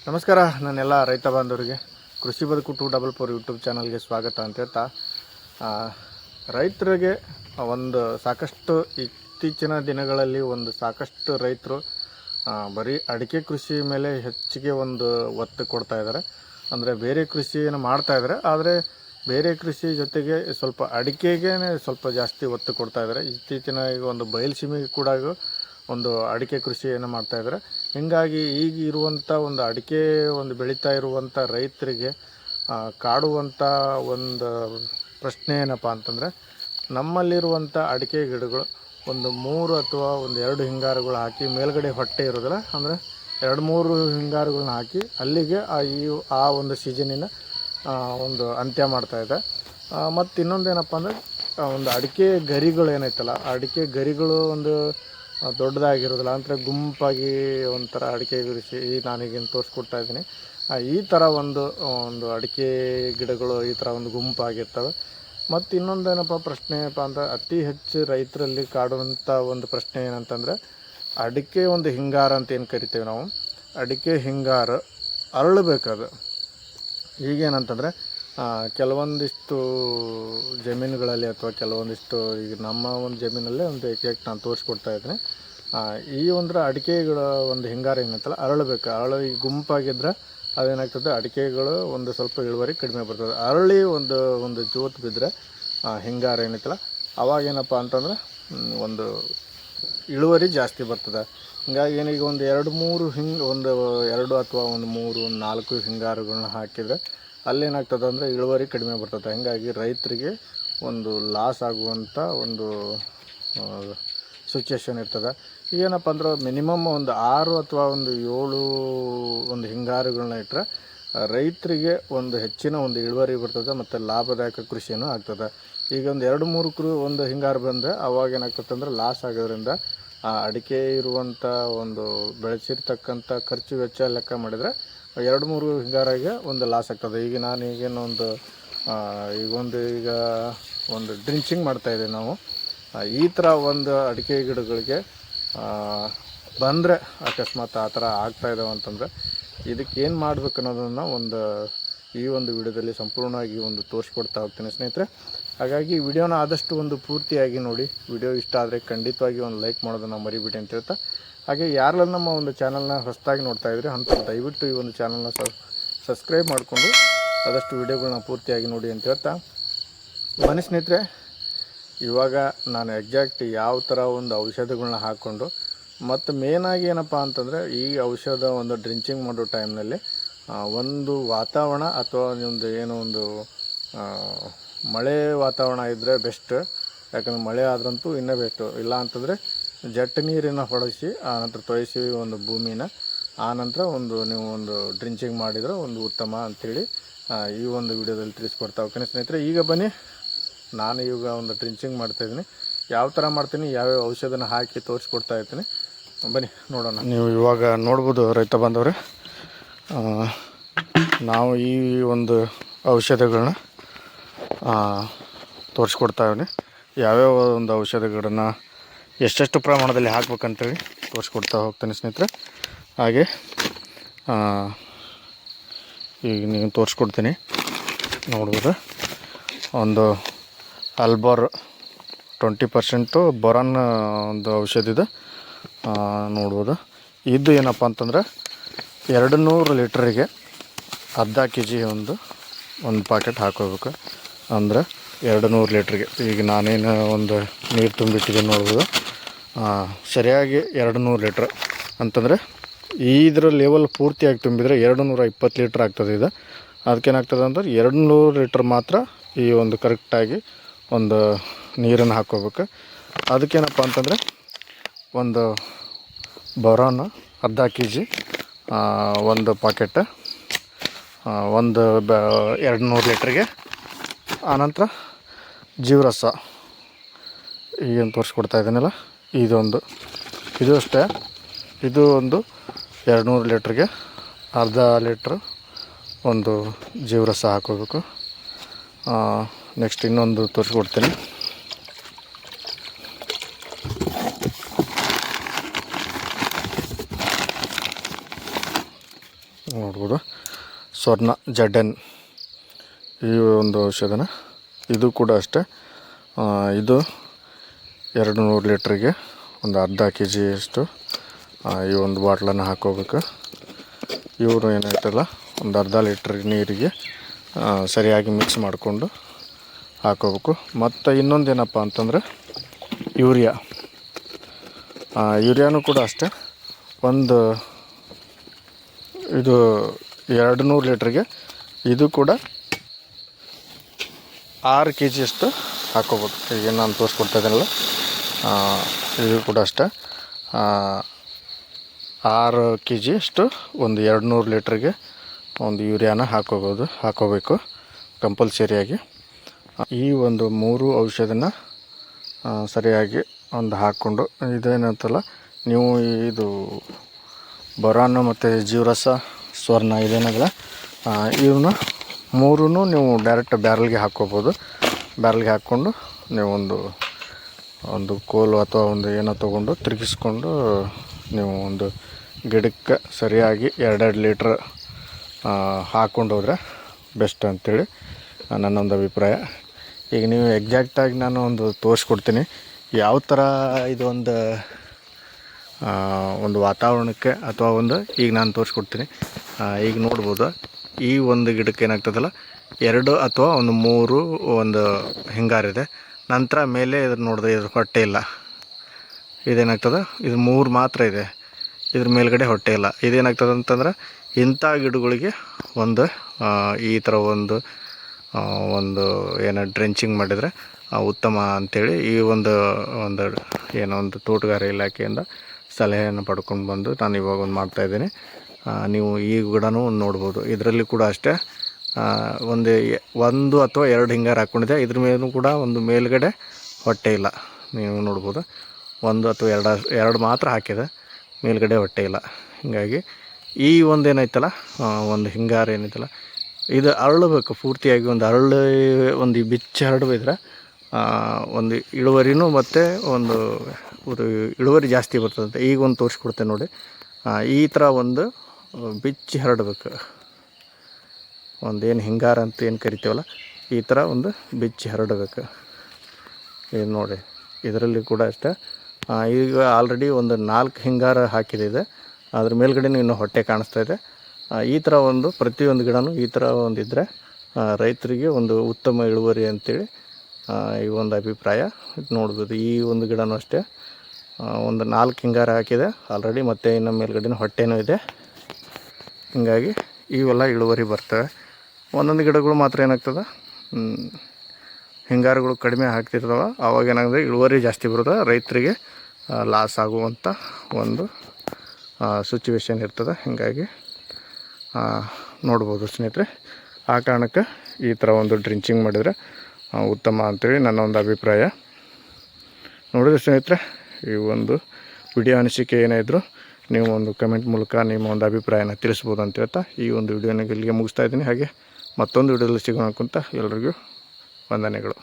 ನಮಸ್ಕಾರ ನನ್ನೆಲ್ಲ ರೈತ ಬಾಂಧವರಿಗೆ ಕೃಷಿ ಬದುಕು 244 ಯೂಟ್ಯೂಬ್ ಚಾನಲ್ಗೆ ಸ್ವಾಗತ ಅಂತ ಹೇಳ್ತಾ ರೈತರಿಗೆ ಒಂದು ಸಾಕಷ್ಟು ಇತ್ತೀಚಿನ ದಿನಗಳಲ್ಲಿ ಸಾಕಷ್ಟು ರೈತರು ಬರೀ ಅಡಿಕೆ ಕೃಷಿ ಮೇಲೆ ಹೆಚ್ಚಿಗೆ ಒತ್ತು ಕೊಡ್ತಾ ಇದ್ದಾರೆ. ಅಂದರೆ ಬೇರೆ ಕೃಷಿಯನ್ನು ಮಾಡ್ತಾ ಇದ್ದಾರೆ, ಆದರೆ ಬೇರೆ ಕೃಷಿ ಜೊತೆಗೆ ಸ್ವಲ್ಪ ಅಡಿಕೆಗೆ ಸ್ವಲ್ಪ ಜಾಸ್ತಿ ಒತ್ತು ಕೊಡ್ತಾ ಇದ್ದಾರೆ. ಇತ್ತೀಚಿನ ಈಗ ಬಯಲುಸೀಮೆಗೆ ಕೂಡ ಅಡಿಕೆ ಕೃಷಿಯನ್ನು ಮಾಡ್ತಾಯಿದ್ದಾರೆ. ಹೀಗಾಗಿ ಈಗ ಇರುವಂಥ ಅಡಿಕೆ ಬೆಳೀತಾ ಇರುವಂಥ ರೈತರಿಗೆ ಕಾಡುವಂಥ ಪ್ರಶ್ನೆ ಏನಪ್ಪ ಅಂತಂದರೆ, ನಮ್ಮಲ್ಲಿರುವಂಥ ಅಡಿಕೆ ಗಿಡಗಳು 3 ಅಥವಾ 2 ಹಿಂಗಾರುಗಳು ಹಾಕಿ ಮೇಲ್ಗಡೆ ಹೊಟ್ಟೆ ಇರೋದಿಲ್ಲ, ಅಂದರೆ 2-3 ಹಿಂಗಾರುಗಳನ್ನ ಹಾಕಿ ಅಲ್ಲಿಗೆ ಆ ಸೀಸನಿನ ಅಂತ್ಯ ಮಾಡ್ತಾಯಿದೆ. ಮತ್ತು ಇನ್ನೊಂದೇನಪ್ಪ ಅಂದರೆ ಅಡಿಕೆ ಗರಿಗಳು ಏನೈತಲ್ಲ, ಅಡಿಕೆ ಗರಿಗಳು ದೊಡ್ಡದಾಗಿರೋದಿಲ್ಲ, ಅಂದರೆ ಗುಂಪಾಗಿ ಒಂಥರ ಅಡಿಕೆ ಕೃಷಿ ನಾನೀಗೇನು ತೋರಿಸ್ಕೊಡ್ತಾ ಇದ್ದೀನಿ. ಈ ಥರ ಅಡಿಕೆ ಗಿಡಗಳು ಈ ಥರ ಗುಂಪಾಗಿರ್ತವೆ. ಮತ್ತು ಇನ್ನೊಂದೇನಪ್ಪ ಪ್ರಶ್ನೆ ಅಂದರೆ, ಅತಿ ಹೆಚ್ಚು ರೈತರಲ್ಲಿ ಕಾಡುವಂಥ ಪ್ರಶ್ನೆ ಏನಂತಂದರೆ, ಅಡಿಕೆ ಹಿಂಗಾರ ಅಂತ ಏನು ಕರಿತೇವೆ ನಾವು, ಅಡಿಕೆ ಹಿಂಗಾರು ಅರಳಬೇಕದು. ಈಗೇನಂತಂದರೆ ಕೆಲವೊಂದಿಷ್ಟು ಜಮೀನುಗಳಲ್ಲಿ ಅಥವಾ ಕೆಲವೊಂದಿಷ್ಟು ಈಗ ನಮ್ಮ ಜಮೀನಲ್ಲೇ ಏಕೈಕ ನಾನು ತೋರಿಸ್ಕೊಡ್ತಾ ಇದ್ದೀನಿ. ಈ ಅಡಿಕೆಗಳ ಹಿಂಗಾರ ಏನಂತಲ್ಲ ಅರಳಬೇಕು. ಈ ಗುಂಪಾಗಿದ್ದರೆ ಅದೇನಾಗ್ತದೆ, ಅಡಿಕೆಗಳು ಸ್ವಲ್ಪ ಇಳುವರಿ ಕಡಿಮೆ ಬರ್ತದೆ. ಅರಳಿ ಜೋತು ಬಿದ್ದರೆ ಹಿಂಗಾರ ಏನೈತಲ್ಲ ಅವಾಗೇನಪ್ಪ ಅಂತಂದರೆ ಇಳುವರಿ ಜಾಸ್ತಿ ಬರ್ತದೆ. ಹಿಂಗಾಗಿ ಏನೀಗ 2-3 2 ಅಥವಾ 3 4 ಹಿಂಗಾರುಗಳನ್ನ ಹಾಕಿದರೆ ಅಲ್ಲೇನಾಗ್ತದೆ ಅಂದರೆ ಇಳುವರಿ ಕಡಿಮೆ ಬರ್ತದೆ. ಹೀಗಾಗಿ ರೈತರಿಗೆ ಲಾಸ್ ಆಗುವಂಥ ಸಿಚುವೇಶನ್ ಇರ್ತದೆ. ಏನಪ್ಪ ಅಂದ್ರೆ ಮಿನಿಮಮ್ 6 ಅಥವಾ 7 ಹಿಂಗಾರುಗಳನ್ನ ಇಟ್ಟರೆ ರೈತರಿಗೆ ಹೆಚ್ಚಿನ ಇಳುವರಿ ಬರ್ತದೆ ಮತ್ತು ಲಾಭದಾಯಕ ಕೃಷಿಯೂ ಆಗ್ತದೆ. ಈಗ 2-3 ಹಿಂಗಾರು ಬಂದರೆ ಅವಾಗೇನಾಗ್ತದೆ ಅಂದರೆ ಲಾಸ್ ಆಗೋದ್ರಿಂದ ಅಡಿಕೆ ಇರುವಂಥ ಬೆಳೆಸಿರ್ತಕ್ಕಂಥ ಖರ್ಚು ವೆಚ್ಚ ಲೆಕ್ಕ ಮಾಡಿದರೆ 2-3 ಹಿಂಗಾರಾಗೆ ಲಾಸ್ ಆಗ್ತದೆ. ಈಗ ನಾನೀಗೇನು ಈಗ ಡ್ರಿಂಚಿಂಗ್ ಮಾಡ್ತಾಯಿದ್ದೀವಿ ನಾವು. ಈ ಥರ ಅಡಿಕೆ ಗಿಡಗಳಿಗೆ ಬಂದರೆ ಅಕಸ್ಮಾತ್ ಆ ಥರ ಆಗ್ತಾಯಿದ್ದಾವೆ ಅಂತಂದರೆ ಇದಕ್ಕೇನು ಮಾಡಬೇಕು ಅನ್ನೋದನ್ನು ಈ ವಿಡಿಯೋದಲ್ಲಿ ಸಂಪೂರ್ಣವಾಗಿ ತೋರಿಸ್ಕೊಡ್ತಾ ಹೋಗ್ತೀನಿ ಸ್ನೇಹಿತರೆ. ಹಾಗಾಗಿ ವಿಡಿಯೋನ ಆದಷ್ಟು ಪೂರ್ತಿಯಾಗಿ ನೋಡಿ. ವಿಡಿಯೋ ಇಷ್ಟ ಆದರೆ ಖಂಡಿತವಾಗಿ ಲೈಕ್ ಮಾಡೋದನ್ನು ಮರಿಬಿಡಿ ಅಂತ ಹೇಳ್ತಾ, ಹಾಗೆ ಯಾರೆಲ್ಲ ನಮ್ಮ ಚಾನಲ್ನ ಹೊಸದಾಗಿ ನೋಡ್ತಾ ಇದ್ರಿ ಅಂತ ದಯವಿಟ್ಟು ಈ ಚಾನಲ್ನ ಸಬ್ಸ್ಕ್ರೈಬ್ ಮಾಡಿಕೊಂಡು ಆದಷ್ಟು ವಿಡಿಯೋಗಳನ್ನ ಪೂರ್ತಿಯಾಗಿ ನೋಡಿ ಅಂತ ಹೇಳ್ತಾ, ಬನ್ನಿ ಸ್ನೇಹಿತರೆ, ಇವಾಗ ನಾನು ಎಕ್ಸಾಕ್ಟ್ ಯಾವ ಥರ ಔಷಧಗಳನ್ನ ಹಾಕ್ಕೊಂಡು ಮತ್ತು ಮೇನಾಗಿ ಏನಪ್ಪ ಅಂತಂದರೆ ಈ ಔಷಧ ಡ್ರಿಂಚಿಂಗ್ ಮಾಡೋ ಟೈಮ್ನಲ್ಲಿ ವಾತಾವರಣ ಅಥವಾ ಏನೋ ಮಳೆ ವಾತಾವರಣ ಇದ್ದರೆ ಬೆಸ್ಟ್. ಯಾಕಂದರೆ ಮಳೆ ಆದ್ರಂತೂ ಇನ್ನೂ ಬೆಸ್ಟು. ಇಲ್ಲ ಅಂತಂದರೆ ಜಟ್ ನೀರನ್ನು ಹೊಡೆಸಿ ಆನಂತರ ತೊಯಿಸಿ ಭೂಮಿನ ಆನಂತರ ನೀವು ಡ್ರಿಂಚಿಂಗ್ ಮಾಡಿದರೆ ಉತ್ತಮ ಅಂಥೇಳಿ ಈ ವಿಡಿಯೋದಲ್ಲಿ ತಿಳಿಸ್ಕೊಡ್ತಾ ಹೋಗ್ತೀನಿ ಸ್ನೇಹಿತರೆ. ಈಗ ಬನ್ನಿ, ನಾನು ಈಗ ಡ್ರಿಂಚಿಂಗ್ ಮಾಡ್ತಾಯಿದ್ದೀನಿ. ಯಾವ ಥರ ಮಾಡ್ತೀನಿ, ಯಾವ್ಯಾವ ಔಷಧನ ಹಾಕಿ ತೋರಿಸ್ಕೊಡ್ತಾ ಇರ್ತೀನಿ, ಬನ್ನಿ ನೋಡೋಣ. ನೀವು ಇವಾಗ ನೋಡ್ಬೋದು ರೈತ ಬಾಂಧವರೇ, ನಾವು ಈ ಔಷಧಗಳನ್ನ ತೋರಿಸ್ಕೊಡ್ತಾ ಇದ್ದೀನಿ. ಯಾವ್ಯಾವ ಔಷಧಗಳನ್ನ ಎಷ್ಟೆಷ್ಟು ಪ್ರಮಾಣದಲ್ಲಿ ಹಾಕ್ಬೇಕಂತೇಳಿ ತೋರಿಸ್ಕೊಡ್ತಾ ಹೋಗ್ತೀನಿ ಸ್ನೇಹಿತರೆ. ಹಾಗೆ ಈಗ ನೀವು ತೋರಿಸ್ಕೊಡ್ತೀನಿ ನೋಡ್ಬೋದು. ಅಲ್ಬಾರ್ 20% ಬೊರಾನ್ ಔಷಧ ಇದೆ ನೋಡ್ಬೋದು. ಇದು ಏನಪ್ಪ ಅಂತಂದರೆ 200 ಲೀಟ್ರಿಗೆ ಅರ್ಧ kg ಒಂದು ಪ್ಯಾಕೆಟ್ ಹಾಕೋಬೇಕು. ಅಂದರೆ 200 ಲೀಟ್ರಿಗೆ ಈಗ ನಾನೇನು ನೀರು ತುಂಬಿಟ್ಟಿದ್ದೀನಿ ನೋಡ್ಬೋದು. ಸರಿಯಾಗಿ 200 ಲೀಟ್ರ್ ಅಂತಂದರೆ ಇದರ ಲೆವೆಲ್ ಪೂರ್ತಿಯಾಗಿ ತುಂಬಿದರೆ 220 ಲೀಟ್ರ್ ಆಗ್ತದೆ. ಇದು ಅದಕ್ಕೇನಾಗ್ತದೆ ಅಂದ್ರೆ 200 ಲೀಟ್ರ್ ಮಾತ್ರ ಈ ಕರೆಕ್ಟಾಗಿ ನೀರನ್ನು ಹಾಕ್ಕೋಬೇಕು. ಅದಕ್ಕೇನಪ್ಪ ಅಂತಂದರೆ ಬೊರಾನ್ ಅರ್ಧ kg ಒಂದು ಪ್ಯಾಕೆಟ್ 200 ಲೀಟ್ರಿಗೆ. ಆನಂತರ ಜೀವರಸ ಈಗೇನು ತೋರಿಸ್ಕೊಡ್ತಾ ಇದ್ದೀನಲ್ಲ ಇದು ಅಷ್ಟೇ. ಇದು 200 ಲೀಟ್ರಿಗೆ ಅರ್ಧ ಲೀಟ್ರ್ ಜೀವರಸ ಹಾಕೋಬೇಕು. ನೆಕ್ಸ್ಟ್ ಇನ್ನೊಂದು ತೋರಿಸ್ಕೊಡ್ತೀನಿ. ನೋಡ್ಬೋದು ಸ್ವರ್ಣ ಜಡ್ಡನ್ ಈ ಒಂದು ಔಷಧನ ಇದು ಕೂಡ ಅಷ್ಟೇ. ಇದು 200 ಲೀಟ್ರಿಗೆ ಒಂದು ಅರ್ಧ ಕೆ ಜಿಯಷ್ಟು ಈ ಒಂದು ಬಾಟ್ಲನ್ನು ಹಾಕೋಬೇಕು. ಇವರು ಏನಾಯ್ತಲ್ಲ ಒಂದು ಅರ್ಧ ಲೀಟ್ರ್ ನೀರಿಗೆ ಸರಿಯಾಗಿ ಮಿಕ್ಸ್ ಮಾಡಿಕೊಂಡು ಹಾಕೋಬೇಕು. ಮತ್ತು ಇನ್ನೊಂದೇನಪ್ಪ ಅಂತಂದರೆ ಯೂರಿಯಾನೂ ಕೂಡ ಅಷ್ಟೇ. ಒಂದು ಇದು 200 ಲೀಟ್ರಿಗೆ ಇದು ಕೂಡ 6 ಕೆ ಜಿಯಷ್ಟು ಹಾಕೋಬೋದು. ಈಗ ನಾನು ತೋರಿಸ್ಕೊಡ್ತಾ ಇದ್ದೀನಲ್ಲ ಇದು ಕೂಡ ಅಷ್ಟೇ 6 ಕೆ ಜಿಯಷ್ಟು ಒಂದು 200 ಲೀಟ್ರಿಗೆ ಒಂದು ಯೂರಿಯಾನ ಹಾಕೋಬೇಕು ಕಂಪಲ್ಸರಿಯಾಗಿ. ಈ ಒಂದು 3 ಔಷಧನ ಸರಿಯಾಗಿ ಒಂದು ಹಾಕ್ಕೊಂಡು ಇದೇನಂತಲ್ಲ ನೀವು ಇದು ಬೊರಾನ್ ಮತ್ತು ಜೀವರಸ ಸ್ವರ್ಣ ಇದೇನಲ್ಲ ಇವನ್ನ 3 ನೀವು ಡೈರೆಕ್ಟ್ ಬ್ಯಾರಲ್ಗೆ ಹಾಕ್ಕೋಬೋದು. ಬ್ಯಾರಲ್ಗೆ ಹಾಕ್ಕೊಂಡು ನೀವು ಒಂದು ಕೋಲು ಅಥವಾ ಒಂದು ಏನೋ ತೊಗೊಂಡು ತಿರುಗಿಸ್ಕೊಂಡು ನೀವು ಒಂದು ಗಿಡಕ್ಕೆ ಸರಿಯಾಗಿ 2 ಲೀಟ್ರ್ ಹಾಕ್ಕೊಂಡು ಹೋದರೆ ಬೆಸ್ಟ್ ಅಂಥೇಳಿ ನನ್ನೊಂದು ಅಭಿಪ್ರಾಯ. ಈಗ ನೀವು ಎಕ್ಸಾಕ್ಟಾಗಿ ನಾನು ಒಂದು ತೋರಿಸ್ಕೊಡ್ತೀನಿ ಯಾವ ಥರ ಇದು ಒಂದು ವಾತಾವರಣಕ್ಕೆ ಅಥವಾ ಈಗ ನಾನು ತೋರಿಸ್ಕೊಡ್ತೀನಿ. ಈಗ ನೋಡ್ಬೋದು ಈ ಒಂದು ಗಿಡಕ್ಕೆ ಏನಾಗ್ತದಲ್ಲ 2 ಅಥವಾ 3 ಒಂದು ಹಿಂಗಾರಿದೆ. ನಂತರ ಮೇಲೆ ಇದ್ರ ನೋಡಿದ್ರೆ ಇದ್ರ ಹೊಟ್ಟೆ ಇಲ್ಲ. ಇದೇನಾಗ್ತದೆ ಇದು 3 ಮಾತ್ರ ಇದೆ, ಇದ್ರ ಮೇಲ್ಗಡೆ ಹೊಟ್ಟೆ ಇಲ್ಲ. ಇದೇನಾಗ್ತದೆ ಅಂತಂದ್ರೆ ಇಂಥ ಗಿಡಗಳಿಗೆ ಈ ಥರ ಒಂದು ಏನೋ ಡ್ರೆಂಚಿಂಗ್ ಮಾಡಿದರೆ ಉತ್ತಮ ಅಂಥೇಳಿ ಈ ಒಂದು ತೋಟಗಾರಿಕೆ ಇಲಾಖೆಯಿಂದ ಸಲಹೆಯನ್ನು ಪಡ್ಕೊಂಡು ಬಂದು ನಾನು ಇವಾಗ ಮಾಡ್ತಾಯಿದ್ದೀನಿ. ನೀವು ಈ ಗಿಡನೂ ನೋಡ್ಬೋದು. ಇದರಲ್ಲಿ ಕೂಡ ಅಷ್ಟೇ ಒಂದು ಅಥವಾ 2 ಹಿಂಗಾರು ಹಾಕ್ಕೊಂಡಿದೆ. ಇದ್ರ ಮೇಲೂ ಕೂಡ ಒಂದು ಮೇಲ್ಗಡೆ ಹೊಟ್ಟೆ ಇಲ್ಲ. ನೀವು ನೋಡ್ಬೋದು 1 ಅಥವಾ 2 ಮಾತ್ರ ಹಾಕಿದೆ, ಮೇಲ್ಗಡೆ ಹೊಟ್ಟೆ ಇಲ್ಲ. ಹೀಗಾಗಿ ಈ ಏನಾಯ್ತಲ್ಲ ಒಂದು ಹಿಂಗಾರು ಏನೈತಲ್ಲ ಇದು ಅರಳಬೇಕು ಪೂರ್ತಿಯಾಗಿ. ಒಂದು ಬಿಚ್ಚಿ ಹರಡಿದ್ರೆ ಒಂದು ಇಳುವರಿನೂ ಮತ್ತು ಇಳುವರಿ ಜಾಸ್ತಿ ಬರ್ತದೆ. ಈಗ ತೋರಿಸ್ಕೊಡ್ತೇನೆ ನೋಡಿ. ಈ ಥರ ಬಿಚ್ಚಿ ಹರಡಬೇಕು. ಏನು ಹಿಂಗಾರ ಅಂತ ಏನು ಕರಿತೀವಲ್ಲ ಈ ಥರ ಬಿಚ್ಚಿ ಹರಡಬೇಕು. ಇದು ನೋಡಿ ಇದರಲ್ಲಿ ಕೂಡ ಅಷ್ಟೇ. ಈಗ ಆಲ್ರೆಡಿ 4 ಹಿಂಗಾರ ಹಾಕಿದೆ. ಅದ್ರ ಮೇಲ್ಗಡೆ ಇನ್ನೂ ಹೊಟ್ಟೆ ಕಾಣಿಸ್ತಾ ಇದೆ. ಈ ಥರ ಪ್ರತಿಯೊಂದು ಗಿಡನೂ ಈ ಥರ ಇದ್ದರೆ ರೈತರಿಗೆ ಉತ್ತಮ ಇಳುವರಿ ಅಂಥೇಳಿ ಈ ಅಭಿಪ್ರಾಯ. ಇದು ನೋಡ್ಬೋದು ಈ ಗಿಡನೂ ಅಷ್ಟೇ 4 ಹಿಂಗಾರ ಹಾಕಿದೆ ಆಲ್ರೆಡಿ, ಮತ್ತು ಇನ್ನು ಮೇಲ್ಗಡೆನೂ ಹೊಟ್ಟೆನೂ ಇದೆ. ಹೀಗಾಗಿ ಇವೆಲ್ಲ ಇಳುವರಿ ಬರ್ತವೆ. ಒಂದೊಂದು ಗಿಡಗಳು ಮಾತ್ರ ಏನಾಗ್ತದೆ ಹಿಂಗಾರುಗಳು ಕಡಿಮೆ ಹಾಕ್ತಿರ್ತಾವೆ. ಆವಾಗ ಏನಾಗುತ್ತೆ ಇಳುವರಿ ಜಾಸ್ತಿ ಬರುತ್ತೆ, ರೈತರಿಗೆ ಲಾಸ್ ಆಗುವಂಥ ಸಿಚುವೇಶನ್ ಇರ್ತದೆ. ಹೀಗಾಗಿ ನೋಡ್ಬೋದು ಸ್ನೇಹಿತರೆ. ಆ ಕಾರಣಕ್ಕೆ ಈ ಥರ ಡ್ರಿಂಚಿಂಗ್ ಮಾಡಿದರೆ ಉತ್ತಮ ಅಂಥೇಳಿ ನನ್ನ ಅಭಿಪ್ರಾಯ. ನೋಡಿದ್ರೆ ಸ್ನೇಹಿತರೆ ಈ ವಿಡಿಯೋ ಅನಿಸಿಕೆ ಏನೇ ಇದ್ದರೂ ನೀವು ಕಮೆಂಟ್ ಮೂಲಕ ನಿಮ್ಮ ಅಭಿಪ್ರಾಯನ ತಿಳಿಸ್ಬೋದು ಅಂತ ಹೇಳ್ತಾ ಈ ವಿಡಿಯೋನ ಇಲ್ಲಿಗೆ ಮುಗಿಸ್ತಾ ಇದ್ದೀನಿ. ಹಾಗೆ ಮತ್ತೊಂದು ವಿಡಿಯೋದಲ್ಲಿ ಸಿಗೋಣ ಅಂತ ಎಲ್ರಿಗೂ ವಂದನೆಗಳು.